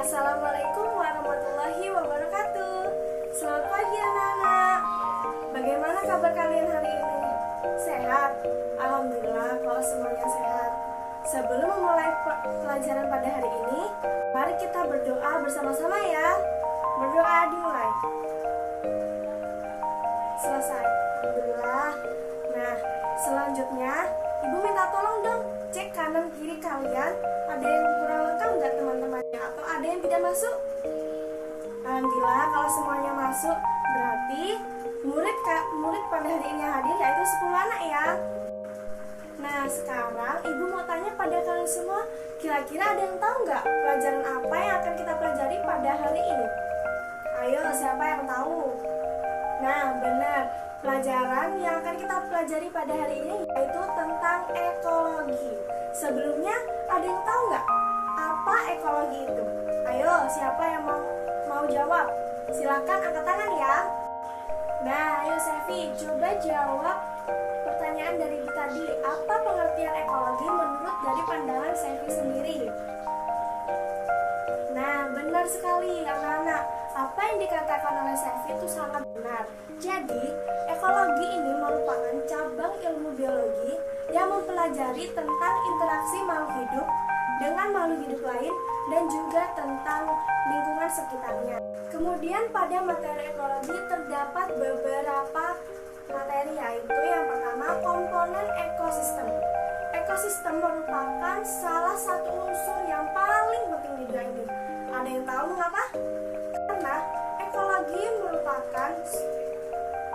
Assalamualaikum warahmatullahi wabarakatuh. Selamat pagi anak-anak. Bagaimana kabar kalian hari ini? Sehat? Alhamdulillah kalau semuanya sehat. Sebelum memulai pelajaran pada hari ini, mari kita berdoa bersama-sama ya. Berdoa dimulai. Selesai. Alhamdulillah. Nah, selanjutnya Ibu minta tolong dong cek kanan kiri kalian, ada yang kurang lengkap nggak teman-temannya, atau ada yang tidak masuk? Alhamdulillah kalau semuanya masuk, berarti murid pada hari ini hadir yaitu 10 anak ya. Nah sekarang Ibu mau tanya pada kalian semua, kira-kira ada yang tahu nggak pelajaran apa yang akan kita pelajari pada hari ini? Ayo siapa yang tahu? Nah benar, pelajaran yang akan kita pelajari pada hari ini yaitu tentang ekologi. Sebelumnya ada yang tahu nggak apa ekologi itu? Ayo siapa yang mau jawab? Silakan angkat tangan ya. Nah ayo Sevi, coba jawab pertanyaan dari tadi. Apa pengertian ekologi menurut dari pandangan Sevi sendiri? Nah benar sekali anak-anak. Apa yang dikatakan oleh Sevi itu sangat benar. Jadi, ekologi ini merupakan cabang ilmu biologi yang mempelajari tentang interaksi makhluk hidup dengan makhluk hidup lain dan juga tentang lingkungan sekitarnya. Kemudian pada materi ekologi terdapat beberapa materi, yaitu yang pertama komponen ekosistem. Ekosistem merupakan salah satu unsur yang paling penting di dunia ini. Ada yang tahu mengapa? Karena ekologi merupakan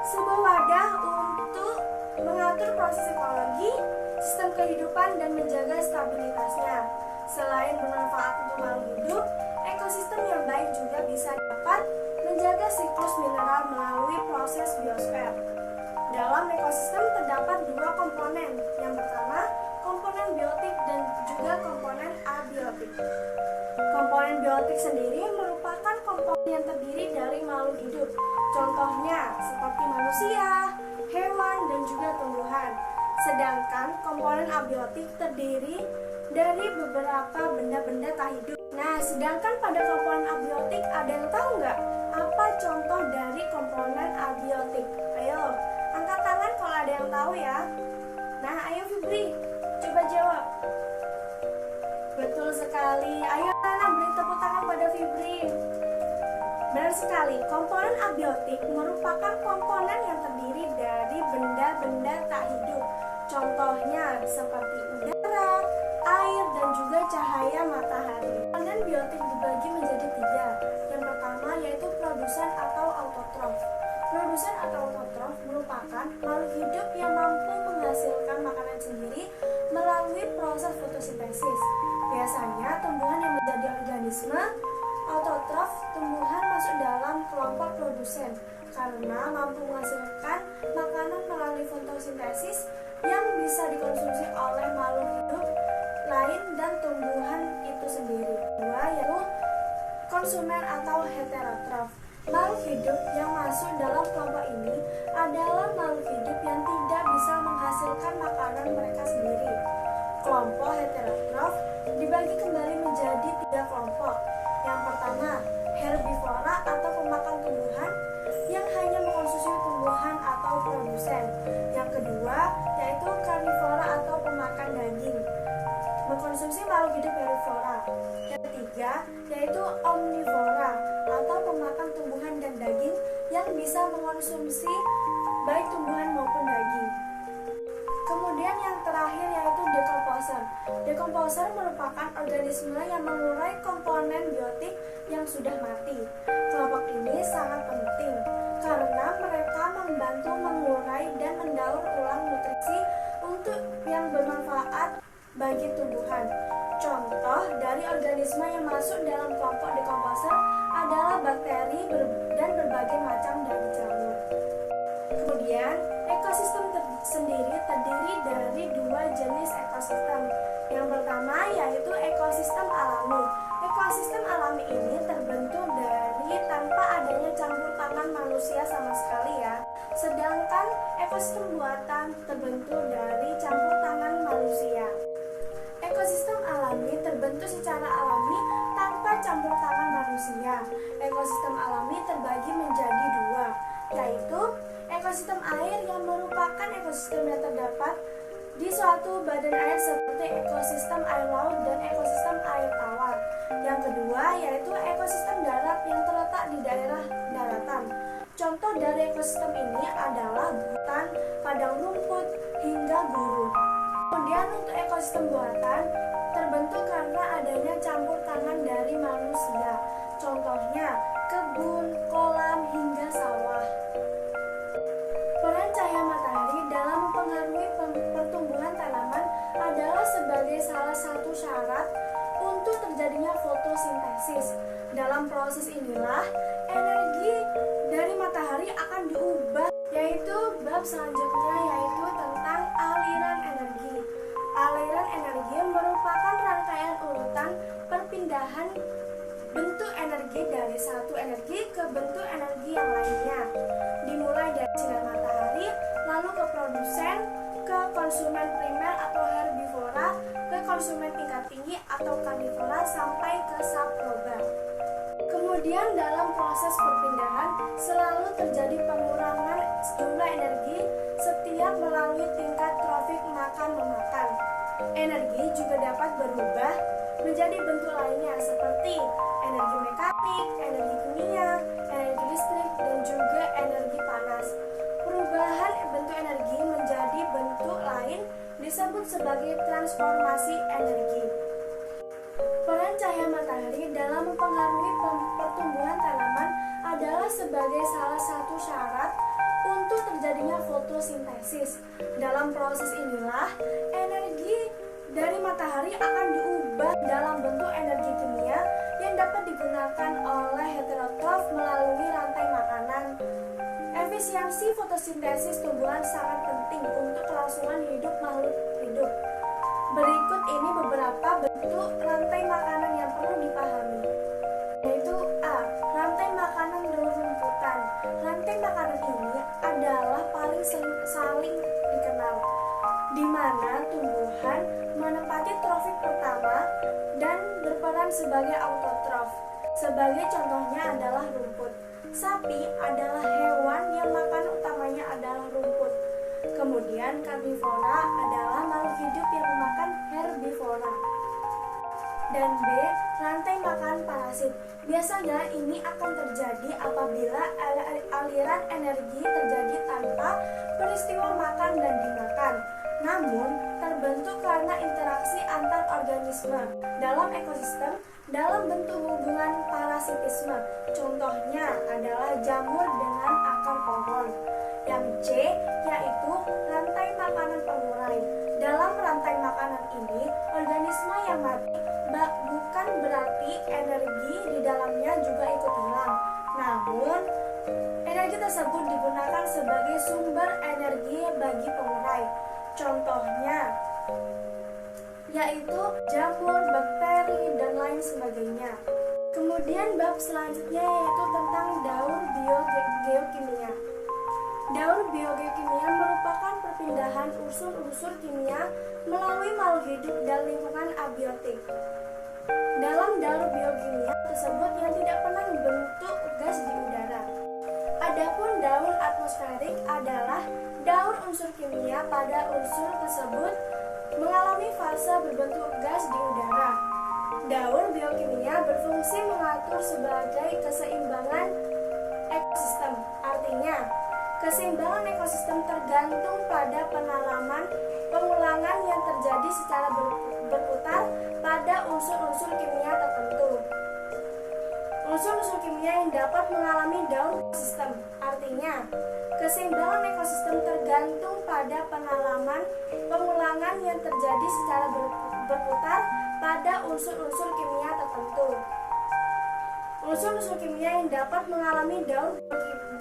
sebuah wadah untuk mengatur proses ekologi, sistem kehidupan, dan menjaga stabilitasnya. Selain bermanfaat untuk makhluk hidup, ekosistem yang baik juga bisa dapat menjaga siklus mineral melalui proses biosfer. Dalam ekosistem terdapat dua komponen. Yang pertama, komponen biotik dan juga komponen abiotik. Komponen biotik sendiri merupakan komponen yang terdiri dari makhluk hidup. Contohnya seperti manusia, hewan, dan juga tumbuhan. Sedangkan komponen abiotik terdiri dari beberapa benda-benda tak hidup. Nah, sedangkan pada komponen abiotik ada yang tahu nggak apa contoh dari komponen abiotik? Ayo, angkat tangan kalau ada yang tahu ya. Nah, ayo Fibri, coba jawab. Betul sekali. Ayo anak beri tepuk tangan pada Fibri. Benar sekali, komponen abiotik merupakan komponen yang terdiri dari benda-benda tak hidup. Contohnya seperti udara, air, dan juga cahaya matahari. Komponen biotik dibagi menjadi 3. Yang pertama yaitu produsen atau autotrof. Produsen atau autotrof merupakan makhluk hidup yang mampu menghasilkan makanan sendiri melalui proses fotosintesis. Biasanya tumbuhan yang menjadi organisme autotrof, tumbuhan masuk dalam kelompok produsen karena mampu menghasilkan makanan melalui fotosintesis yang bisa dikonsumsi oleh makhluk hidup lain dan tumbuhan itu sendiri. Kedua yaitu konsumen atau heterotrof. Makhluk hidup yang masuk dalam kelompok ini adalah makhluk hidup yang tidak bisa menghasilkan makanan mereka sendiri. Kelompok heterotrof dibagi kembali menjadi 3 kelompok. Yang pertama, herbivora atau pemakan tumbuhan yang hanya mengkonsumsi tumbuhan atau produsen. Yang kedua, yaitu karnivora atau pemakan daging, mengkonsumsi makhluk hidup herbivora. Yang ketiga, yaitu omnivora atau pemakan tumbuhan dan daging yang bisa mengkonsumsi baik tumbuhan maupun daging. Kemudian yang terakhir yaitu decomposer. Decomposer merupakan organisme yang mengurai komponen biotik yang sudah mati. Kelompok ini sangat penting karena mereka membantu mengurai dan mendaur ulang nutrisi untuk yang bermanfaat bagi tumbuhan. Contoh dari organisme yang masuk dalam kelompok decomposer adalah bakteri dan berbagai macam dari jamur. Kemudian, ekosistem sendiri terdiri dari 2 jenis ekosistem. Yang pertama yaitu ekosistem alami. Ekosistem alami ini terbentuk dari tanpa adanya campur tangan manusia sama sekali ya. Sedangkan ekosistem buatan terbentuk dari campur tangan manusia. Ekosistem alami terbentuk secara alami tanpa campur tangan manusia, ekosistem alami terbagi menjadi dua, yaitu ekosistem air yang merupakan ekosistem yang terdapat di suatu badan air seperti ekosistem air laut dan ekosistem air tawar. Yang kedua yaitu ekosistem darat yang terletak di daerah daratan. Contoh dari ekosistem ini adalah hutan, padang rumput, hingga gurun. Kemudian untuk ekosistem buatan terbentuk karena adanya campur tangan dari manusia. Contohnya kebun, kolam, hingga sawah. Peran cahaya matahari dalam mempengaruhi pertumbuhan tanaman adalah sebagai salah satu syarat untuk terjadinya fotosintesis. Dalam proses inilah energi dari matahari akan diubah, yaitu bab selanjutnya yaitu tentang aliran energi. Aliran energi merupakan rangkaian urutan perpindahan bentuk energi dari satu energi ke bentuk energi yang lainnya, dimulai dari sinar matahari, lalu ke produsen, ke konsumen primer atau herbivora, ke konsumen tingkat tinggi atau karnivora, sampai ke subproba. Kemudian dalam proses perpindahan selalu terjadi pengurangan jumlah energi setiap melalui tingkat trofik makan-memakan. Energi juga dapat berubah menjadi bentuk lainnya seperti energi mekanik, energi kimia, energi listrik, dan juga energi panas. Perubahan bentuk energi menjadi bentuk lain disebut sebagai transformasi energi. Peran cahaya matahari dalam mempengaruhi pertumbuhan tanaman adalah sebagai salah satu syarat untuk terjadinya fotosintesis. Dalam proses inilah energi dari matahari akan diubah dalam bentuk energi kimia yang dapat digunakan oleh heterotrof melalui rantai makanan. Efisiensi fotosintesis tumbuhan sangat penting untuk kelangsungan hidup makhluk hidup. Berikut ini beberapa bentuk rantai makanan yang perlu dipahami, yaitu A. Rantai makanan rumputan. Rantai makanan ini adalah paling saling dikenal, di mana tumbuhan menempati trofik pertama dan berperan sebagai autotrof. Sebagai contohnya adalah rumput. Sapi adalah hewan yang makan utamanya adalah rumput. Kemudian karnivora adalah makhluk hidup yang memakan herbivora. Dan B. Rantai makan parasit. Biasanya ini akan terjadi apabila aliran energi terjadi tanpa peristiwa makan dan dimakan, namun terbentuk karena interaksi antar organisme dalam ekosistem dalam bentuk hubungan parasitisme. Contohnya adalah jamur dengan akar pohon. Yang C yaitu rantai makanan pengurai. Dalam rantai makanan ini, organisme yang mati bukan berarti energi di dalamnya juga ikut hilang. Namun, energi tersebut digunakan sebagai sumber energi bagi pengurai. Contohnya yaitu jamur, bakteri, dan lain sebagainya. Kemudian bab selanjutnya yaitu tentang daur biogeokimia. Daur biogeokimia merupakan perpindahan unsur-unsur kimia melalui makhluk hidup dan lingkungan abiotik. Dalam daur biokimia tersebut yang tidak pernah membentuk gas di udara. Adapun daur atmosferik adalah daur unsur kimia pada unsur tersebut mengalami fase berbentuk gas di udara. Daur biokimia berfungsi mengatur sebagai keseimbangan ekosistem. Artinya, keseimbangan ekosistem tergantung pada pengulangan yang terjadi secara berputar pada unsur-unsur kimia tertentu. Unsur-unsur kimia yang dapat mengalami daur ekosistem. Artinya, keseimbangan ekosistem tergantung pada pengulangan yang terjadi secara berputar pada unsur-unsur kimia tertentu. Unsur-unsur kimia yang dapat mengalami daur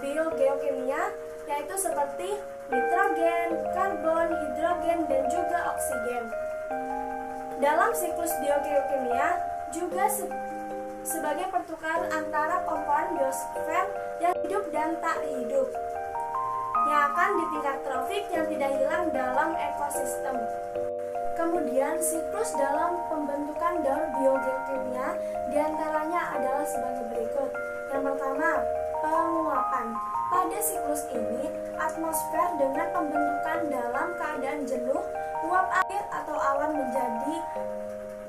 biogeokimia yaitu seperti nitrogen, karbon, hidrogen, dan juga oksigen. Dalam siklus biogeokimia juga sebagai pertukaran antara komponen biosfer yang hidup dan tak hidup yang akan di tingkat trofik yang tidak hilang dalam ekosistem. Kemudian siklus dalam pembentukan daur biogeokimia diantaranya adalah sebagai berikut. Yang pertama, penguapan. Pada siklus ini, atmosfer dengan pembentukan dalam keadaan jenuh, uap air atau awan menjadi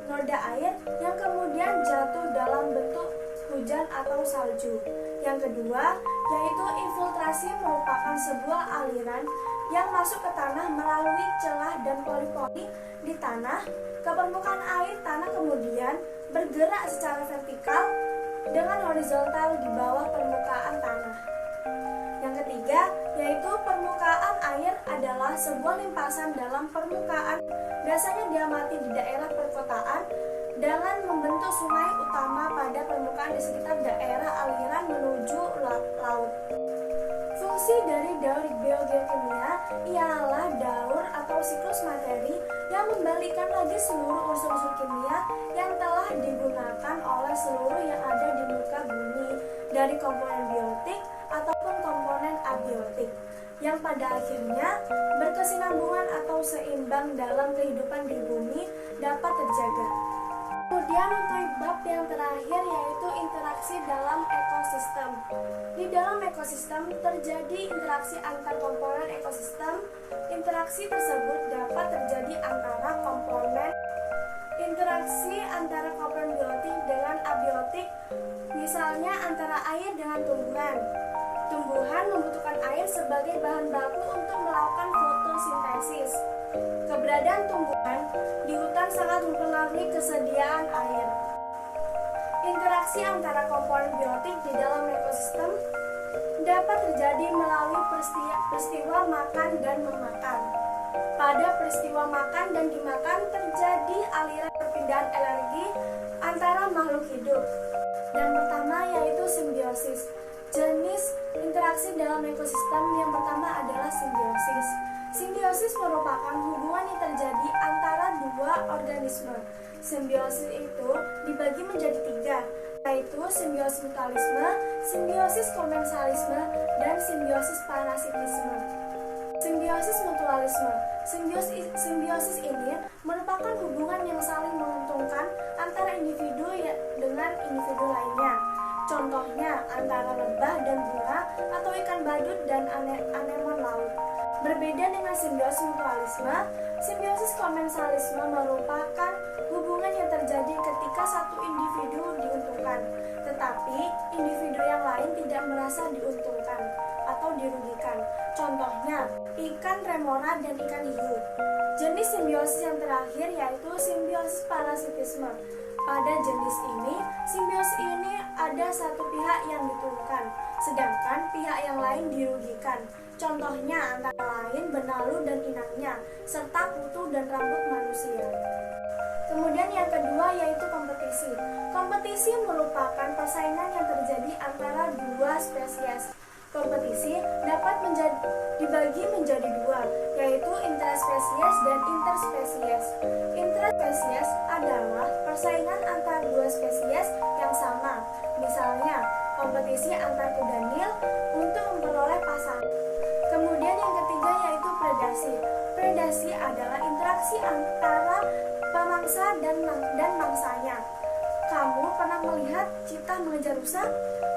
noda air yang kemudian jatuh dalam bentuk hujan atau salju. Yang kedua, yaitu infiltrasi, merupakan sebuah aliran yang masuk ke tanah melalui celah dan pori-pori di tanah ke permukaan air. Tanah kemudian bergerak secara vertikal dengan horizontal di bawah permukaan tanah. Yang ketiga, yaitu permukaan air adalah sebuah limpasan dalam permukaan, biasanya diamati di daerah perkotaan dengan membentuk sungai utama pada permukaan di sekitar daerah aliran menuju laut. Fungsi dari daur biogeokimia ialah daur atau siklus materi yang membalikan lagi seluruh unsur-unsur kimia yang telah digunakan oleh seluruh yang ada di muka bumi, dari komponen biotik ataupun komponen abiotik, yang pada akhirnya berkesinambungan atau seimbang dalam kehidupan di bumi dapat terjaga. Kemudian untuk bab yang terakhir, yaitu interaksi dalam ekosistem. Di dalam ekosistem terjadi interaksi antar komponen ekosistem. Interaksi tersebut dapat terjadi antara komponen biotik dengan abiotik, misalnya antara air dengan tumbuhan. Tumbuhan membutuhkan air sebagai bahan baku untuk melakukan fotosintesis. Keberadaan tumbuhan di hutan sangat mempengaruhi kesediaan air. Interaksi antara komponen biotik di dalam ekosistem dapat terjadi melalui peristiwa makan dan memakan. Pada peristiwa makan dan dimakan terjadi aliran perpindahan energi antara makhluk hidup. Yang pertama yaitu simbiosis. Jenis interaksi dalam ekosistem yang pertama adalah simbiosis. Simbiosis merupakan hubungan yang terjadi antara dua organisme. Simbiosis itu dibagi menjadi tiga, yaitu simbiosis mutualisme, simbiosis komensalisme, dan simbiosis parasitisme. Simbiosis mutualisme. Simbiosis ini merupakan hubungan yang saling menguntungkan antara individu dengan individu lainnya. Contohnya antara lebah dan bunga atau ikan badut dan anemon laut. Berbeda dengan simbiosis mutualisme, simbiosis komensalisme merupakan hubungan yang terjadi ketika satu individu diuntungkan, tetapi individu yang lain tidak merasa diuntungkan atau dirugikan. Contohnya, ikan remora dan ikan hiu. Jenis simbiosis yang terakhir yaitu simbiosis parasitisme. Pada jenis ini, simbiosis ini ada satu pihak yang diuntungkan, sedangkan pihak yang lain dirugikan. Contohnya antara lain benalu dan inangnya, serta kutu dan rambut manusia. Kemudian yang kedua yaitu kompetisi. Kompetisi merupakan persaingan yang terjadi antara dua spesies. Kompetisi dapat dibagi menjadi dua, yaitu intraspesies dan interspesies. Intraspesies adalah persaingan antar dua spesies yang sama. Misalnya, kompetisi antar kuda Nil untuk memperoleh pasangan. Kemudian yang ketiga yaitu predasi. Predasi adalah interaksi antara pemangsa dan mangsanya. Kamu pernah melihat cheetah mengejar rusa?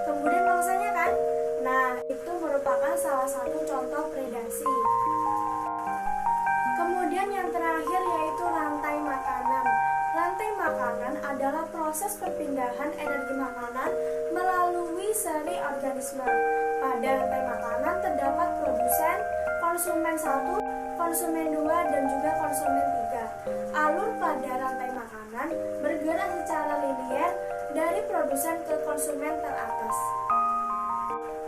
Kemudian mangsanya kan? Nah, itu merupakan salah satu contoh predasi. Kemudian yang terakhir yaitu rantai makanan. Rantai makanan adalah proses perpindahan energi makanan melalui seri organisme. Pada rantai makanan terdapat produsen, konsumen 1, konsumen 2, dan juga konsumen 3. Alur pada rantai makanan bergerak secara linier dari produsen ke konsumen teratas.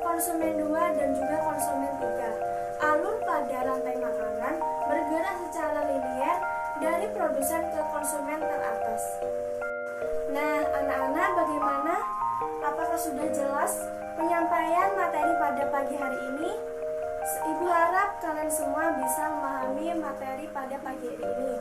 Konsumen 2 dan juga konsumen 3. Alur pada rantai makanan bergerak secara linier dari produsen ke konsumen teratas. Nah, anak-anak bagaimana? Apakah sudah jelas penyampaian materi pada pagi hari ini? Ibu harap kalian semua bisa memahami materi pada pagi hari ini.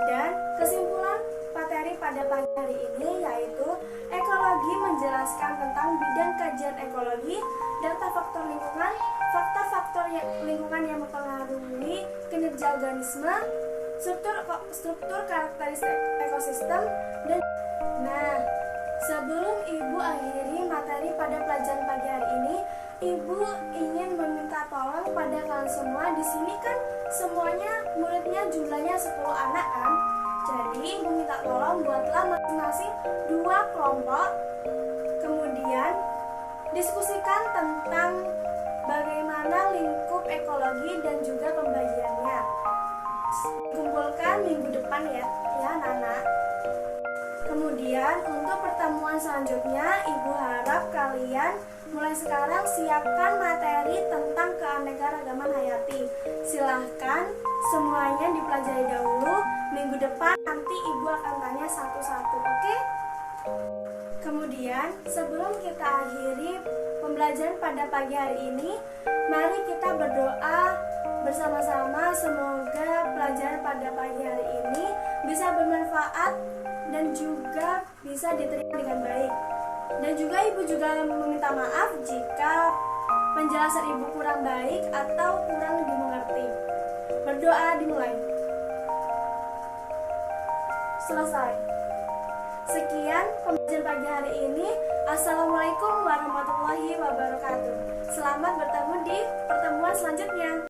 Dan kesimpulan materi pada pagi hari ini yaitu ekologi menjelaskan tentang bidang kajian ekologi, data faktor lingkungan, faktor-faktor lingkungan yang mempengaruhi kinerja organisme, struktur karakteristik ekosistem, dan sebelum Ibu akhiri materi pada pelajaran pagi hari ini, Ibu ingin meminta tolong pada kalian semua. Di sini kan semuanya muridnya jumlahnya 10 anak kan. Jadi Ibu minta tolong buatlah masing-masing 2 kelompok. Kemudian diskusikan tentang bagaimana lingkup ekologi dan juga pembagiannya. Kumpulkan minggu depan ya anak-anak. Kemudian untuk pertemuan selanjutnya, Ibu harap kalian mulai sekarang siapkan materi tentang keanekaragaman hayati. Silahkan semuanya dipelajari dahulu. Minggu depan nanti Ibu akan tanya satu-satu, oke? Kemudian sebelum kita akhiri pembelajaran pada pagi hari ini, mari kita berdoa bersama-sama. Semoga pelajaran pada pagi hari ini bisa bermanfaat dan juga bisa diterima dengan baik. Dan juga Ibu juga meminta maaf jika penjelasan Ibu kurang baik atau kurang dimengerti. Berdoa dimulai. Selesai. Sekian pembelajaran pagi hari ini. Assalamualaikum warahmatullahi wabarakatuh. Selamat bertemu di pertemuan selanjutnya.